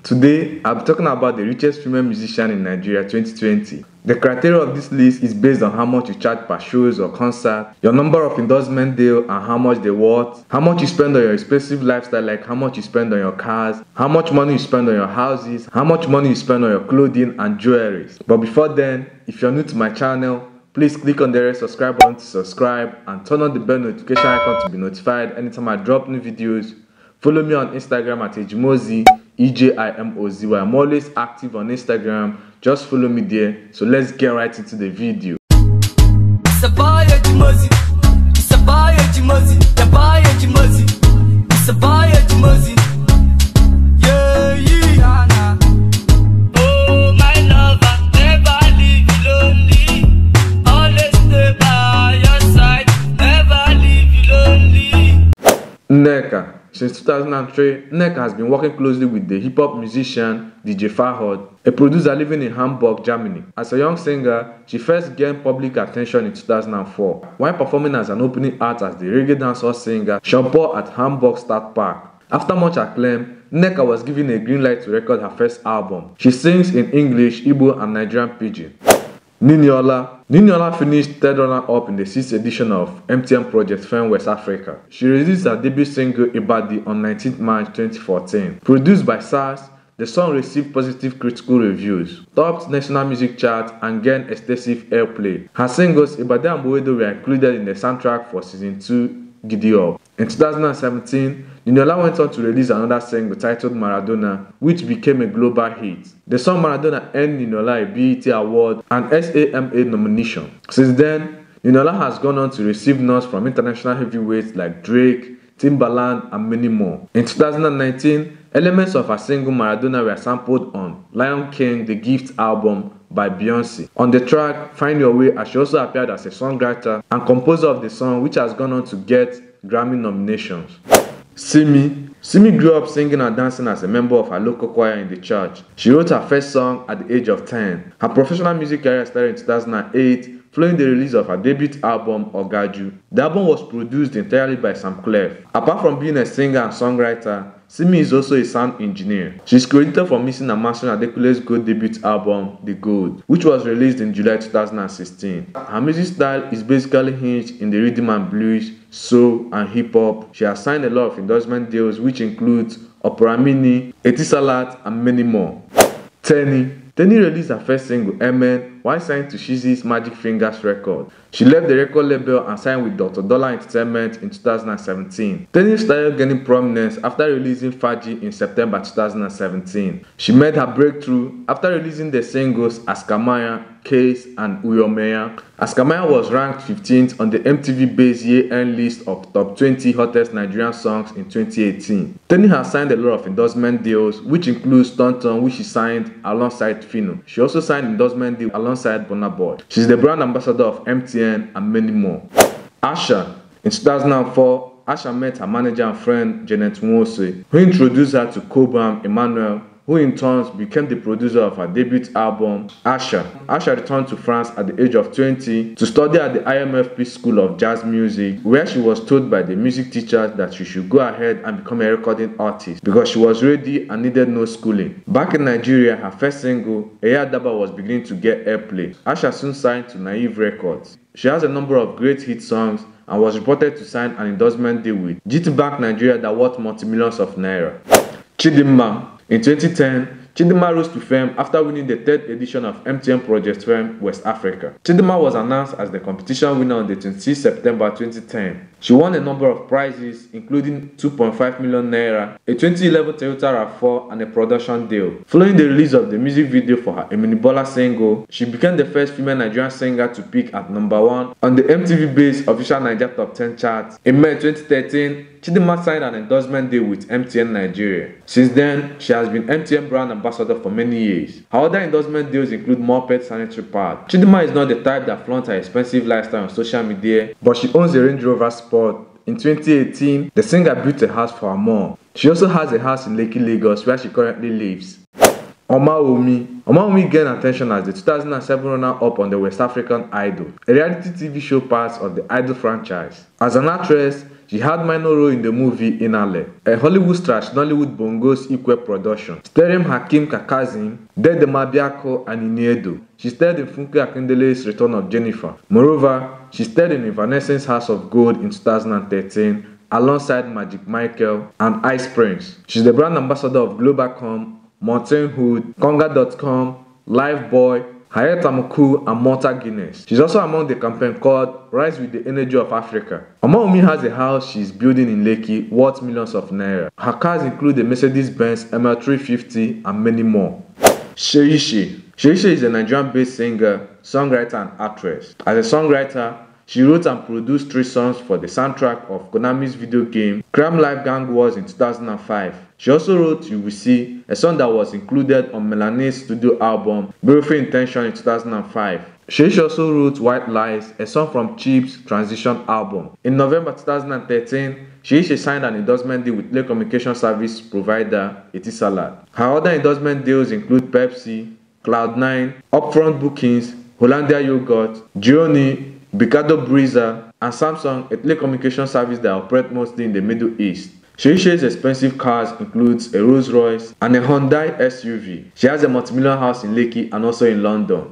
Today, I'll be talking about the richest female musician in Nigeria 2020. The criteria of this list is based on how much you charge per shows or concert, your number of endorsement deal and how much they worth, how much you spend on your expensive lifestyle like how much you spend on your cars, how much money you spend on your houses, how much money you spend on your clothing and jewelry. But before then, if you're new to my channel, please click on the red subscribe button to subscribe and turn on the bell notification icon to be notified anytime I drop new videos. Follow me on Instagram at Ejimozi, EJIMOZY. I'm always active on Instagram. Just follow me there. So let's get right into the video. It's a boy Ejimozi. It's a boy Ejimozi. The boy Ejimozi. It's a boy Ejimozi. Yeah, yeah. Oh, my lover, never leave you lonely. Always stay by your side. Never leave you lonely. Nneka. Since 2003, Nneka has been working closely with the hip-hop musician DJ Farhad, a producer living in Hamburg, Germany. As a young singer, she first gained public attention in 2004 while performing as an opening act as the reggae dancehall singer Sean Paul at Hamburg Stadtpark. After much acclaim, Nneka was given a green light to record her first album. She sings in English, Igbo and Nigerian Pidgin. Niniola finished third runner-up in the 6th edition of MTN Project Fame West Africa. She released her debut single Ibadi on 19th March 2014. Produced by SARS, the song received positive critical reviews, topped national music charts and gained extensive airplay. Her singles Ibadi and Bowedo were included in the soundtrack for season 2 Giddy Up. In 2017, Niniola went on to release another single titled Maradona, which became a global hit. The song Maradona earned Niniola a BET Award and SAMA nomination. Since then, Niniola has gone on to receive nods from international heavyweights like Drake, Timbaland, and many more. In 2019, elements of her single Maradona were sampled on Lion King The Gift album by Beyoncé. On the track Find Your Way, she also appeared as a songwriter and composer of the song, which has gone on to get Grammy nominations. Simi grew up singing and dancing as a member of her local choir in the church. She wrote her first song at the age of 10. Her professional music career started in 2008 following the release of her debut album Ogaju. The album was produced entirely by Sam Clef. Apart from being a singer and songwriter, Simi is also a sound engineer. She is credited for mixing and mastering Adekule's gold debut album, The Gold, which was released in July 2016. Her music style is basically hinged in the rhythm and blues, soul, and hip-hop. She has signed a lot of endorsement deals, which includes Opera Mini, Etisalat, and many more. Tenny released her first single, Amen, while signed to Shizzy's Magic Fingers record. She left the record label and signed with Dr. Dollar Entertainment in 2017. Tenny started gaining prominence after releasing Faji in September 2017. She made her breakthrough after releasing the singles Askamaya, Case, and Uyomeya. Askamaya was ranked 15th on the MTV-based year-end list of top 20 hottest Nigerian songs in 2018. Tenny has signed a lot of endorsement deals, which includes Tonton, which she signed alongside Fino. She also signed endorsement deal alongside Burna Boy. She's the brand ambassador of MTN and many more. Asha. In 2004, Asha met her manager and friend Janet Nwose, who introduced her to Cobham Emmanuel, who in turn became the producer of her debut album, Asha. Asha returned to France at the age of 20 to study at the IMFP School of Jazz Music, where she was told by the music teachers that she should go ahead and become a recording artist because she was ready and needed no schooling. Back in Nigeria, her first single, Eya Daba, was beginning to get airplay. Asha soon signed to Naive Records. She has a number of great hit songs and was reported to sign an endorsement deal with GT Bank Nigeria that worth multi-millions of naira. Chidinma. In 2010, Chidinma rose to fame after winning the 3rd edition of MTN Project Fame West Africa. Chidinma was announced as the competition winner on the 26th September 2010. She won a number of prizes, including 2.5 million naira, a 2011 Toyota RAV4, and a production deal. Following the release of the music video for her Eminibola single, she became the first female Nigerian singer to peak at #1 on the MTV-based official Nigeria Top 10 chart. In May 2013, Chidinma signed an endorsement deal with MTN Nigeria. Since then, she has been MTN brand ambassador for many years. Her other endorsement deals include Moped sanitary pad. Chidinma is not the type that flaunts her expensive lifestyle on social media, but she owns a Range Rover Sport. In 2018, the singer built a house for her mom. She also has a house in Lekki, Lagos, where she currently lives. Omawumi gained attention as the 2007 runner-up on the West African Idol, a reality TV show part of the Idol franchise. As an actress, She had minor role in the movie Inale, a Hollywood/Nollywood Bongos equal production, starring Hakeem Kakazim, Dede Mabiako, and Iniedo. She starred in Funke Akindele's Return of Jennifer. Moreover, she starred in Evanescence House of Gold in 2013 alongside Magic Michael and Ice Prince. She's the brand ambassador of Globalcom, Mountain Hood, Conga.com, Lifeboy, Hayat Amoku, and Malta Guinness. She's also among the campaign called Rise with the Energy of Africa. Omoumi has a house she's building in Lekki worth millions of naira. Her cars include a Mercedes-Benz ML350 and many more. Seyishi. Seyishi is a Nigerian-based singer, songwriter, and actress. As a songwriter, she wrote and produced 3 songs for the soundtrack of Konami's video game Crime Life Gang Wars in 2005. She also wrote You Will See, a song that was included on Melanie's studio album Beautiful Intention in 2005. She also wrote White Lies, a song from Chip's Transition album. In November 2013, she signed an endorsement deal with telecommunication service provider Etisalat. Her other endorsement deals include Pepsi, Cloud9, Upfront Bookings, Hollandia Yogurt, Gioni, Bicado Breezer, and Samsung, a telecommunication service that operates mostly in the Middle East. Seishi's expensive cars includes a Rolls Royce and a Hyundai SUV. She has a multi-million house in Lekki and also in London.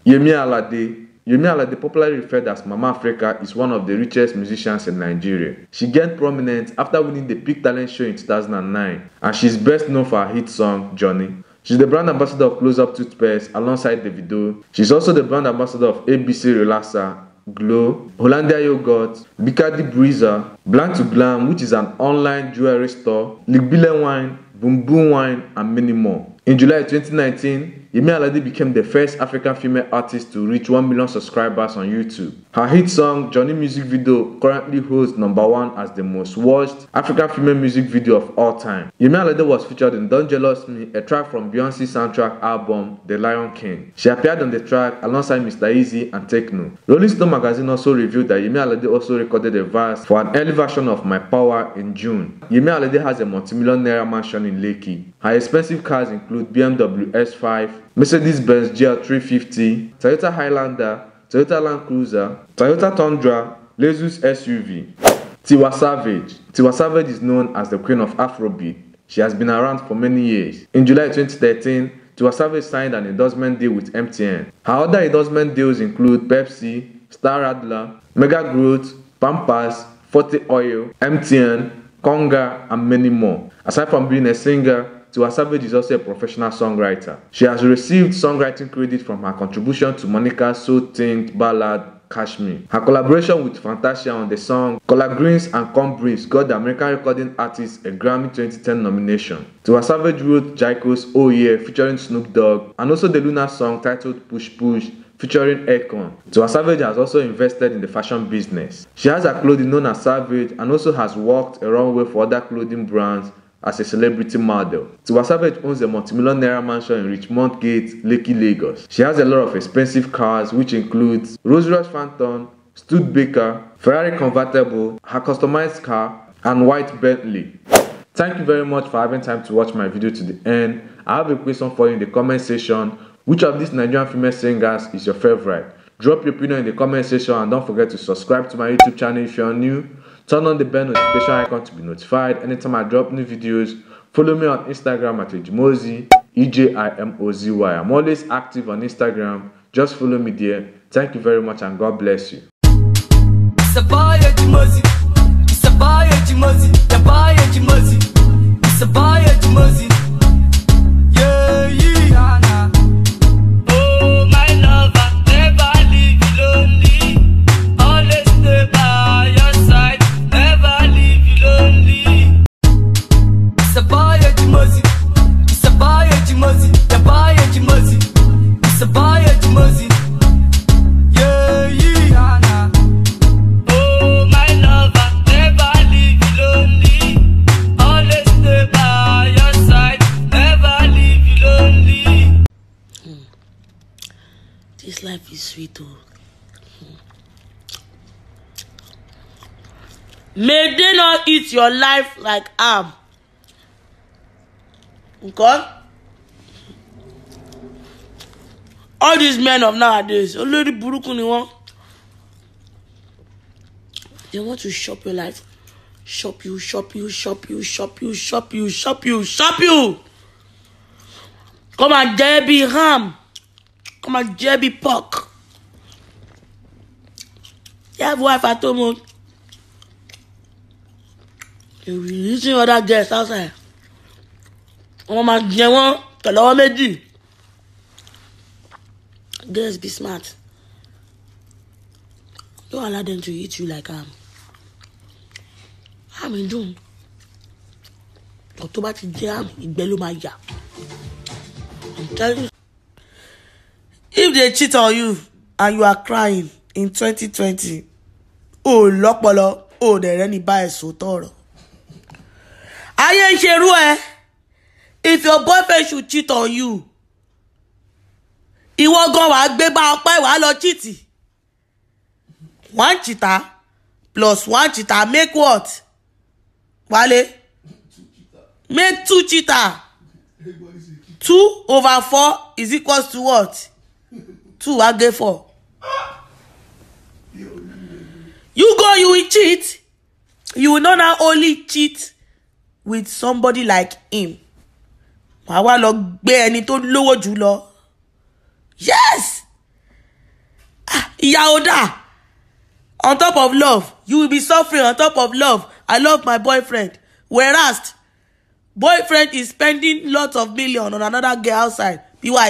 Yemi Alade. Yemi Alade, popularly referred as Mama Africa, is one of the richest musicians in Nigeria. She gained prominence after winning the Peak Talent Show in 2009, and she is best known for her hit song, Johnny. She's the brand ambassador of Close Up Toothpaste alongside Davido. She's also the brand ambassador of ABC Relaxer, Glow, Hollandia Yogurt, Bicadi Breezer, Blank to Glam, which is an online jewelry store, Ligbile Wine, Boom Boom Wine, and many more. In July 2019, Yemi Alade became the first African female artist to reach 1 million subscribers on YouTube. Her hit song, Johnny music video, currently holds #1 as the most watched African female music video of all time. Yemi Alade was featured in Don't Jealous Me, a track from Beyonce's soundtrack album, The Lion King. She appeared on the track alongside Mr. Easy and Tekno. Rolling Stone magazine also revealed that Yemi Alade also recorded a verse for an early version of My Power in June. Yemi Alade has a multi-million naira mansion in Lekki. Her expensive cars include BMW S5, Mercedes-Benz GL350, Toyota Highlander, Toyota Land Cruiser, Toyota Tundra, Lexus SUV. Tiwa Savage. Tiwa Savage is known as the Queen of Afrobeat. She has been around for many years. In July 2013, Tiwa Savage signed an endorsement deal with MTN. Her other endorsement deals include Pepsi, Star Radler, Mega Growth, Pampers, Forte Oil, MTN, Conga, and many more. Aside from being a singer, Tiwa Savage is also a professional songwriter. She has received songwriting credit from her contribution to Monica's soul-themed ballad Kashmir. Her collaboration with Fantasia on the song Color Greens and Corn Breeze got the American recording artist a Grammy 2010 nomination. Tiwa Savage wrote Jaiko's Oh Yeah featuring Snoop Dogg and also the Luna song titled Push Push featuring Akon. Tiwa Savage has also invested in the fashion business. She has her clothing known as Savage and also has worked a runway for other clothing brands as a celebrity model. Tiwa Savage owns a multi-million naira mansion in Richmond Gate, Lekki, Lagos. She has a lot of expensive cars which includes Rolls-Royce Phantom, Studebaker, Ferrari convertible, her customized car, and white Bentley. Thank you very much for having time to watch my video to the end. I have a question for you in the comment section. Which of these Nigerian female singers is your favorite? Drop your opinion in the comment section and don't forget to subscribe to my YouTube channel if you are new. Turn on the bell notification icon to be notified anytime I drop new videos. Follow me on Instagram at Ejimozi, EJIMOZY. I'm always active on Instagram. Just follow me there. Thank you very much and God bless you. It's a boy Ejimozi. It's a boy Ejimozi. The boy Ejimozi. It's a boy Ejimozi. Yeah, yeah, nah. Oh, my lover, never leave you lonely. Always stay by your side. Never leave you lonely. It's a boy Ejimozi. It's a boy Ejimozi. The boy Ejimozi. It's a boy Ejimozi. Yeah, yeah, nah. Oh, my lover, never leave you lonely. Always stay by your side. Never leave you lonely. This life is sweet, oh. May they not eat your life like ham. Okay? All these men of nowadays, already buruku ni won. They want to chop your life. Shop you, shop you, shop you, shop you, shop you, shop you, shop you. Come and JB ham. Come and JB pork. You have wife at home. You using other guests outside. Mama Jewan, tell me. Girls be smart. Don't allow them to eat you like I'm in June. October to jam in Belumaya. I'm telling you. If they cheat on you and you are crying in 2020, oh, lokpolo, oh, there any buy so toro. Aye sheru if your boyfriend should cheat on you, he won't go and gbé bá ọpẹ́ wá lọ cheat. One cheater plus one cheater make what? Wale? Make two cheater. 2 over 4 is equals to what? 2 I get 4. You go, you will cheat. You will not only cheat with somebody like him. Wàá lọ gbé ẹni tó lówó jù lọ. Yes! Ìyà ò dá. On top of love, you will be suffering on top of love. I love my boyfriend. Whereas, boyfriend is spending lots of millions on another girl outside. Be wise.